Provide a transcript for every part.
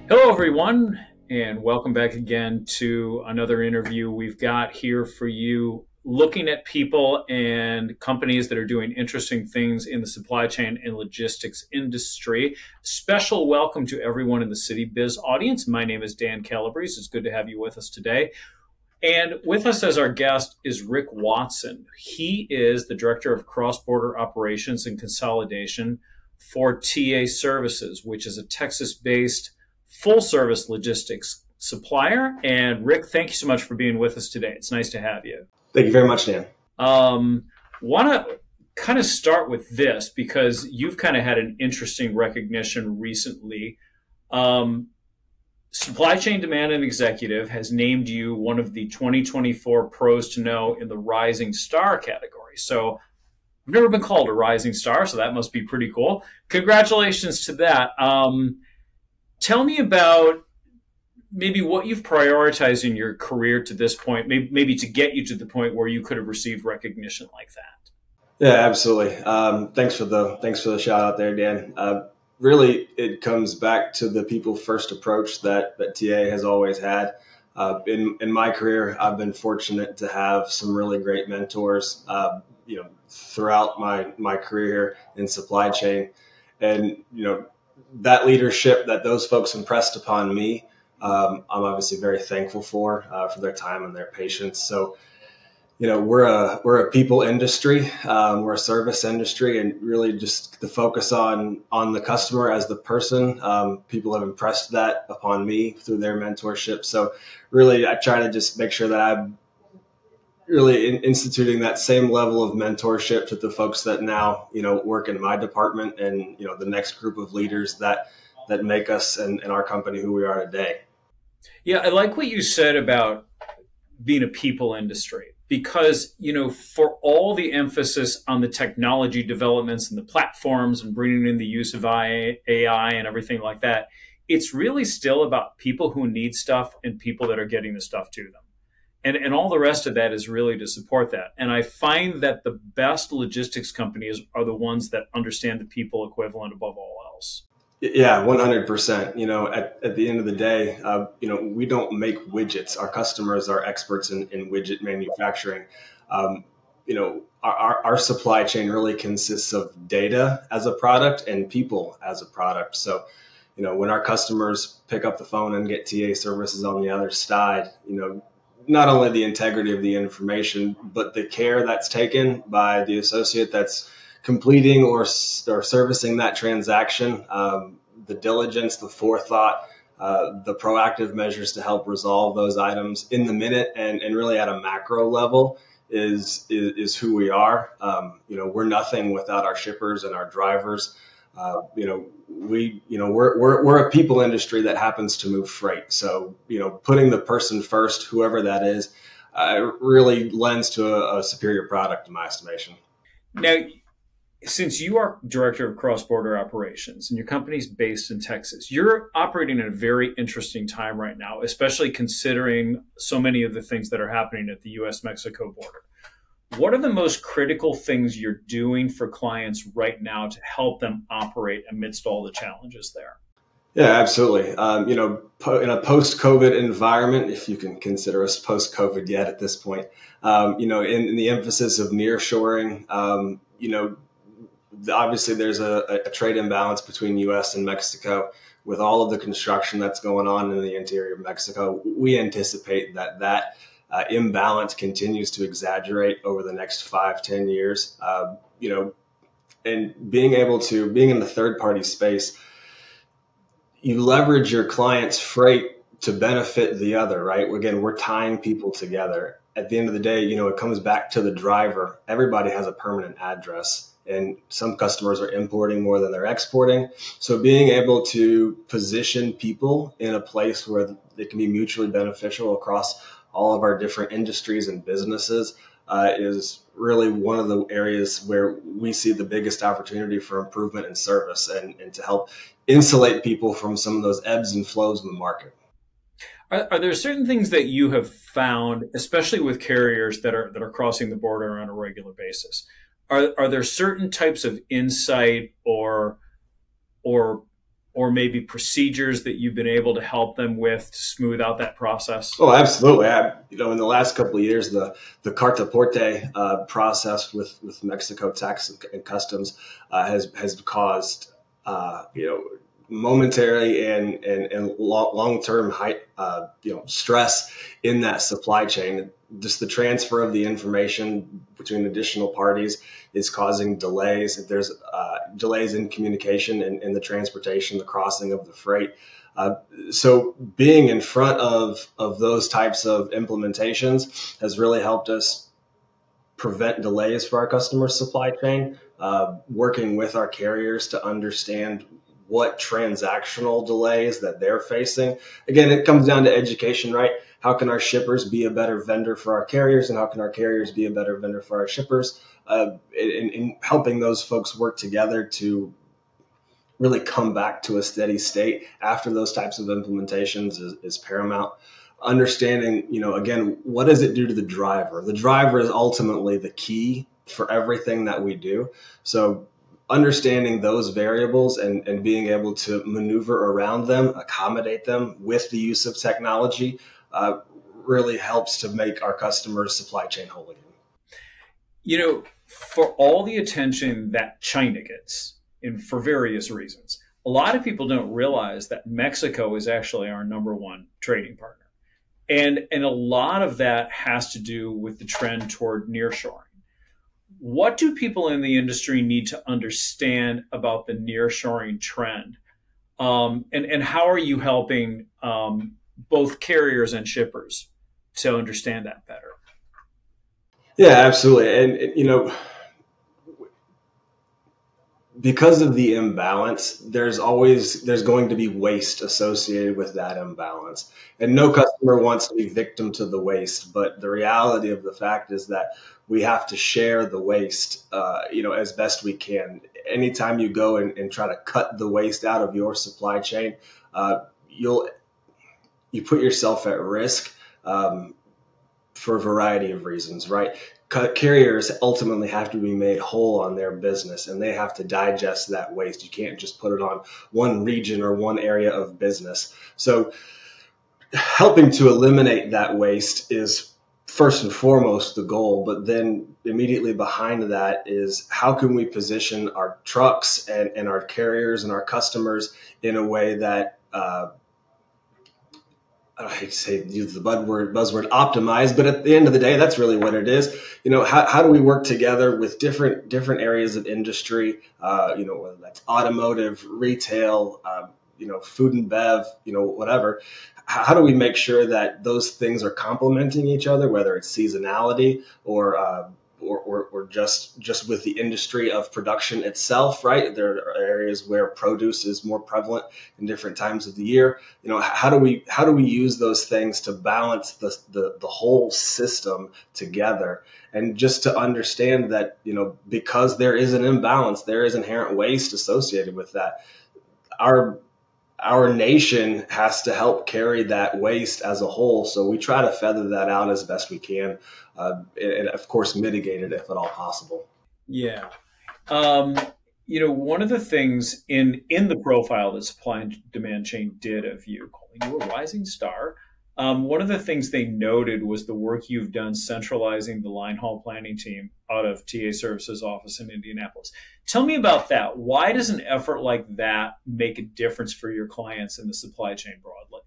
Hello, everyone, and welcome back again to another interview we've got here for you, looking at people and companies that are doing interesting things in the supply chain and logistics industry. Special welcome to everyone in the City Biz audience. My name is Dan Calabrese. It's good to have you with us today. And with us as our guest is Rick Watson. He is the Director of Cross-Border Operations and Consolidation for TA Services, which is a Texas-based full-service logistics supplier. And Rick, thank you so much for being with us today. It's nice to have you. Thank you very much, Dan. Want to kind of start with this because you've kind of had an interesting recognition recently. Supply Chain Demand and Executive has named you one of the 2024 pros to know in the Rising Star category. So I've never been called a Rising Star, so that must be pretty cool. Congratulations to that. Tell me about maybe what you've prioritized in your career to this point, maybe to get you to the point where you could have received recognition like that. Yeah, absolutely. Thanks for the shout out there, Dan. Really, it comes back to the people first approach that TA has always had. In my career, I've been fortunate to have some really great mentors, throughout my career in supply chain, and that leadership that those folks impressed upon me, I'm obviously very thankful for their time and their patience. So, we're a people industry, we're a service industry, and really just the focus on the customer as the person. People have impressed that upon me through their mentorship. So, really, I try to just make sure that I'm really instituting that same level of mentorship to the folks that now work in my department, and the next group of leaders that make us and our company who we are today. Yeah, I like what you said about being a people industry because, for all the emphasis on the technology developments and the platforms and bringing in the use of AI and everything like that, it's really still about people who need stuff and people that are getting the stuff to them. And all the rest of that is really to support that. And I find that the best logistics companies are the ones that understand the people equivalent above all else. Yeah, 100%. At the end of the day, we don't make widgets. Our customers are experts in widget manufacturing. Our supply chain really consists of data as a product and people as a product. So, when our customers pick up the phone and get TA services on the other side, not only the integrity of the information, but the care that's taken by the associate that's completing or servicing that transaction, the diligence, the forethought, the proactive measures to help resolve those items in the minute and really at a macro level is who we are. We're nothing without our shippers and our drivers. We're a people industry that happens to move freight. So, putting the person first, whoever that is, really lends to a superior product in my estimation. Now, since you are Director of Cross-Border Operations and your company's based in Texas, you're operating in a very interesting time right now, especially considering so many of the things that are happening at the U.S.-Mexico border. What are the most critical things you're doing for clients right now to help them operate amidst all the challenges there? Yeah, absolutely. In a post-COVID environment, if you can consider us post-COVID yet at this point, in the emphasis of nearshoring, obviously there's a trade imbalance between U.S. and Mexico with all of the construction that's going on in the interior of Mexico. We anticipate that imbalance continues to exaggerate over the next 5-10 years. And being in the third party space, you leverage your client's freight to benefit the other, right? Again, we're tying people together. At the end of the day, it comes back to the driver. Everybody has a permanent address, and some customers are importing more than they're exporting. So being able to position people in a place where they can be mutually beneficial across all of our different industries and businesses is really one of the areas where we see the biggest opportunity for improvement in service and to help insulate people from some of those ebbs and flows in the market. Are there certain things that you have found, especially with carriers that are crossing the border on a regular basis? Are there certain types of insight or or maybe procedures that you've been able to help them with to smooth out that process? Oh, absolutely. In the last couple of years, the Carta Porte process with Mexico Tax and Customs has caused momentary and long term stress in that supply chain. Just the transfer of the information between additional parties is causing delays. If there's delays in communication and the transportation, the crossing of the freight. So being in front of those types of implementations has really helped us prevent delays for our customer supply chain, working with our carriers to understand what transactional delays that they're facing. Again, it comes down to education, right? How can our shippers be a better vendor for our carriers, and how can our carriers be a better vendor for our shippers? In helping those folks work together to really come back to a steady state after those types of implementations is paramount. Understanding, again, what does it do to the driver? The driver is ultimately the key for everything that we do. So understanding those variables and being able to maneuver around them, accommodate them with the use of technology, really helps to make our customers' supply chain whole again. For all the attention that China gets, and for various reasons, a lot of people don't realize that Mexico is actually our number one trading partner. And a lot of that has to do with the trend toward nearshoring. What do people in the industry need to understand about the nearshoring trend? And how are you helping both carriers and shippers to understand that better? Yeah, absolutely. And because of the imbalance, there's going to be waste associated with that imbalance. And no customer wants to be victim to the waste. But the reality of the fact is that we have to share the waste, as best we can. Anytime you go and try to cut the waste out of your supply chain, you put yourself at risk for a variety of reasons, right? Carriers ultimately have to be made whole on their business, and they have to digest that waste. You can't just put it on one region or one area of business. So helping to eliminate that waste is first and foremost the goal, but then immediately behind that is how can we position our trucks and our carriers and our customers in a way that I hate to say use the buzzword optimize, but at the end of the day, that's really what it is. How do we work together with different areas of industry? Whether that's automotive, retail, food and bev, whatever. How do we make sure that those things are complementing each other, whether it's seasonality or just with the industry of production itself, right? There are areas where produce is more prevalent in different times of the year. How do we use those things to balance the whole system together? And just to understand that, because there is an imbalance, there is inherent waste associated with that. Our nation has to help carry that waste as a whole. So we try to feather that out as best we can, and of course mitigate it if at all possible. Yeah. One of the things in the profile that supply and demand chain did of you, calling you a rising star, one of the things they noted was the work you've done centralizing the line haul planning team out of TA Services office in Indianapolis. Tell me about that. Why does an effort like that make a difference for your clients in the supply chain broadly?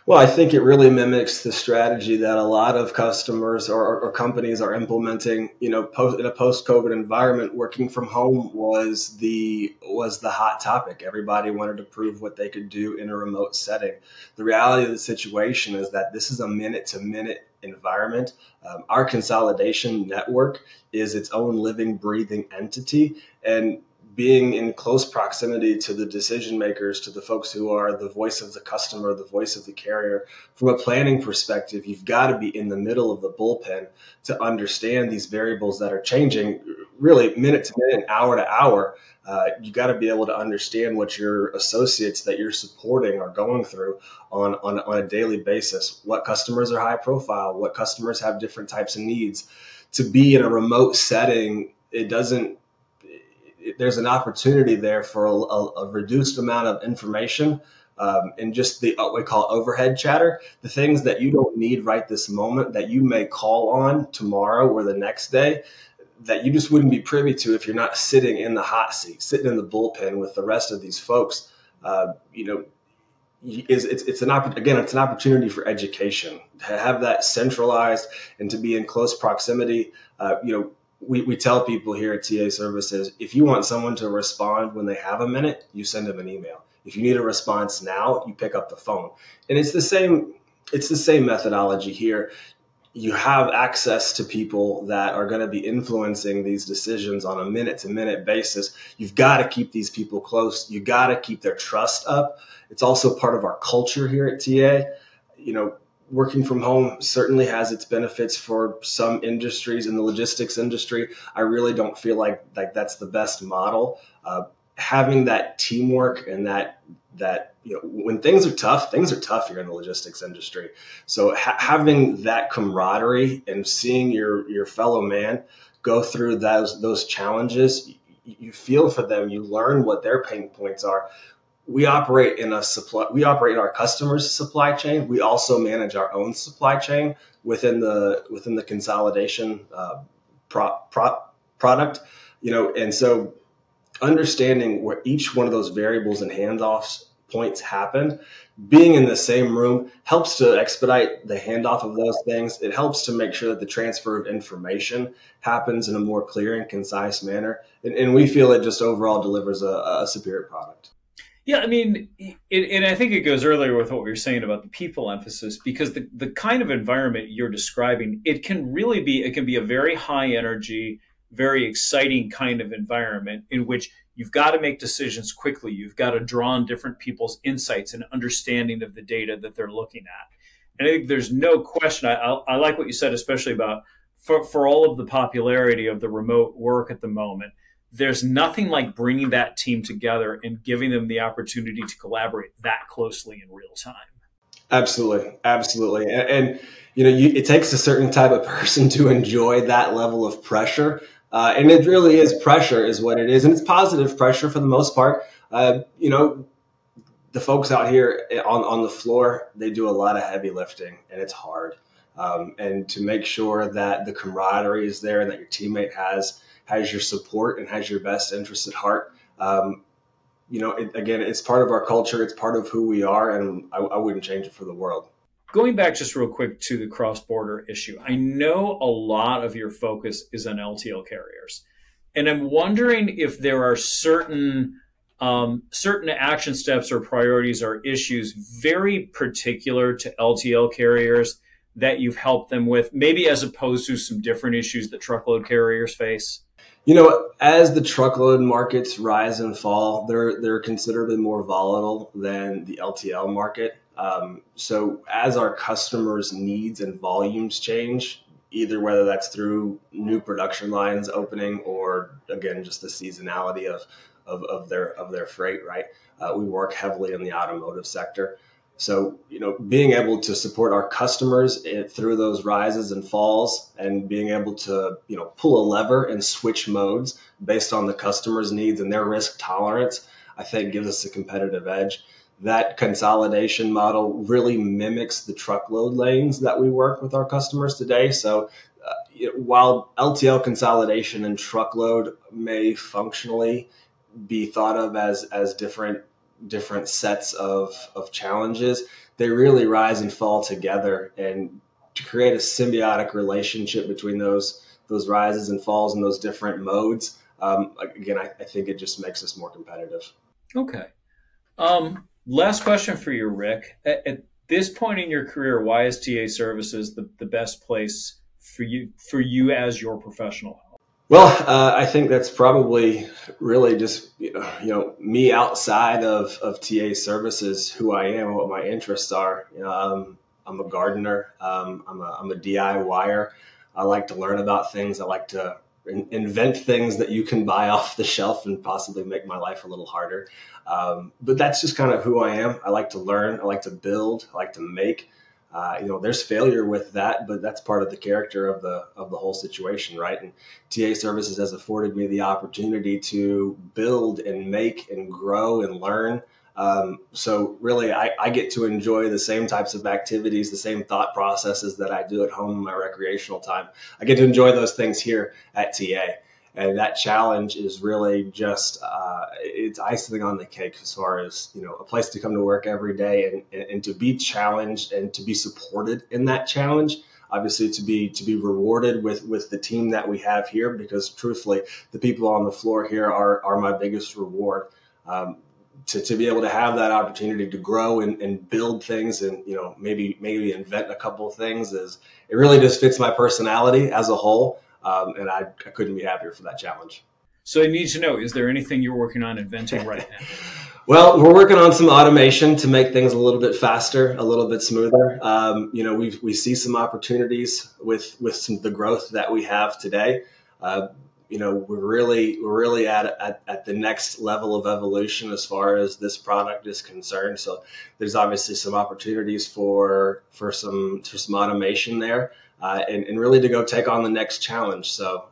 Well, I think it really mimics the strategy that a lot of customers or companies are implementing. In a post-COVID environment, working from home was the hot topic. Everybody wanted to prove what they could do in a remote setting. The reality of the situation is that this is a minute-to-minute environment. Our consolidation network is its own living, breathing entity, and being in close proximity to the decision makers, to the folks who are the voice of the customer, the voice of the carrier. From a planning perspective, you've got to be in the middle of the bullpen to understand these variables that are changing really minute to minute, hour to hour. You got to be able to understand what your associates that you're supporting are going through on a daily basis. What customers are high profile, what customers have different types of needs. To be in a remote setting, there's an opportunity there for a reduced amount of information, and just the what we call overhead chatter, the things that you don't need right this moment that you may call on tomorrow or the next day, that you just wouldn't be privy to if you're not sitting in the hot seat, sitting in the bullpen with the rest of these folks. You know, it's an opportunity for education to have that centralized and to be in close proximity. You know, we tell people here at TA Services, if you want someone to respond when they have a minute, you send them an email. If you need a response now, you pick up the phone. And it's the same methodology here. You have access to people that are going to be influencing these decisions on a minute to minute basis. You've got to keep these people close. You got to keep their trust up. It's also part of our culture here at TA. You know, working from home certainly has its benefits for some industries. In the logistics industry, I really don't feel like that's the best model. Having that teamwork and that you know, when things are tough here in the logistics industry. So having that camaraderie and seeing your fellow man go through those challenges, you feel for them, you learn what their pain points are. We operate in our customers' supply chain. We also manage our own supply chain within the consolidation product, you know, and so understanding where each one of those variables and handoffs points happen, being in the same room helps to expedite the handoff of those things. It helps to make sure that the transfer of information happens in a more clear and concise manner. And we feel it just overall delivers a superior product. Yeah, I mean, and I think it goes earlier with what we were saying about the people emphasis, because the kind of environment you're describing, it can be a very high energy, very exciting kind of environment in which you've got to make decisions quickly. You've got to draw on different people's insights and understanding of the data that they're looking at. And I think there's no question. I like what you said, especially about for all of the popularity of the remote work at the moment. There's nothing like bringing that team together and giving them the opportunity to collaborate that closely in real time. Absolutely. Absolutely. And you know, it takes a certain type of person to enjoy that level of pressure. And it really is pressure is what it is. And it's positive pressure for the most part. You know, the folks out here on the floor, they do a lot of heavy lifting and it's hard. And to make sure that the camaraderie is there and that your teammate has your support and has your best interests at heart. You know, again, it's part of our culture. It's part of who we are. And I wouldn't change it for the world. Going back just real quick to the cross-border issue, I know a lot of your focus is on LTL carriers. And I'm wondering if there are certain action steps or priorities or issues very particular to LTL carriers that you've helped them with, maybe as opposed to some different issues that truckload carriers face? You know, as the truckload markets rise and fall, they're considerably more volatile than the LTL market. So as our customers' needs and volumes change, either whether that's through new production lines opening or again just the seasonality of their freight, right? We work heavily in the automotive sector. So, you know, being able to support our customers through those rises and falls and being able to, you know, pull a lever and switch modes based on the customer's needs and their risk tolerance, I think gives us a competitive edge. That consolidation model really mimics the truckload lanes that we work with our customers today. So while LTL consolidation and truckload may functionally be thought of as different sets of challenges, they really rise and fall together. And to create a symbiotic relationship between those rises and falls and those different modes, again, I think it just makes us more competitive. Okay. Last question for you, Rick. At this point in your career, why is TA Services the best place for you as your professional? Well, I think that's probably really just, you know, me outside of TA Services, who I am, what my interests are. You know, I'm a gardener. I'm a DIYer. I like to learn about things. I like to invent things that you can buy off the shelf and possibly make my life a little harder. But that's just kind of who I am. I like to learn. I like to build. I like to make. there's failure with that, but that's part of the character of the whole situation, right? And TA Services has afforded me the opportunity to build and make and grow and learn. So really, I get to enjoy the same types of activities, the same thought processes that I do at home in my recreational time. I get to enjoy those things here at TA. And that challenge is really just, it's icing on the cake as far as, a place to come to work every day and to be challenged and to be supported in that challenge. Obviously, to be rewarded with the team that we have here, because truthfully, the people on the floor here are my biggest reward. To be able to have that opportunity to grow and build things and, maybe invent a couple of things it really just fits my personality as a whole. And I couldn't be happier for that challenge. So I need to know, is there anything you're working on inventing right now? Well, we're working on some automation to make things a little bit faster, a little bit smoother. We see some opportunities with the growth that we have today. We're really at the next level of evolution as far as this product is concerned. So there's obviously some opportunities for some automation there, and really to go take on the next challenge. So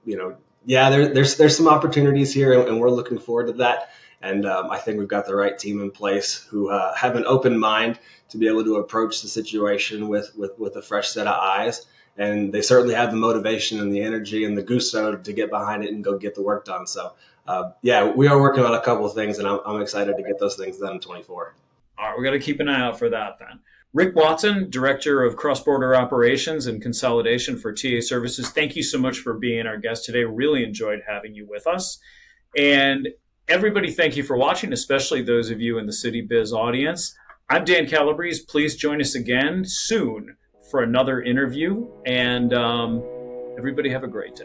there's some opportunities here, and we're looking forward to that. And I think we've got the right team in place who have an open mind to be able to approach the situation with a fresh set of eyes. And they certainly have the motivation and the energy and the gusto to get behind it and go get the work done. So, we are working on a couple of things, and I'm excited to get those things done in 24. All right, we got to keep an eye out for that then. Rick Watson, Director of Cross-Border Operations and Consolidation for TA Services, thank you so much for being our guest today. Really enjoyed having you with us. And everybody, thank you for watching, especially those of you in the City Biz audience. I'm Dan Calabrese. Please join us again soon for another interview, and everybody have a great day.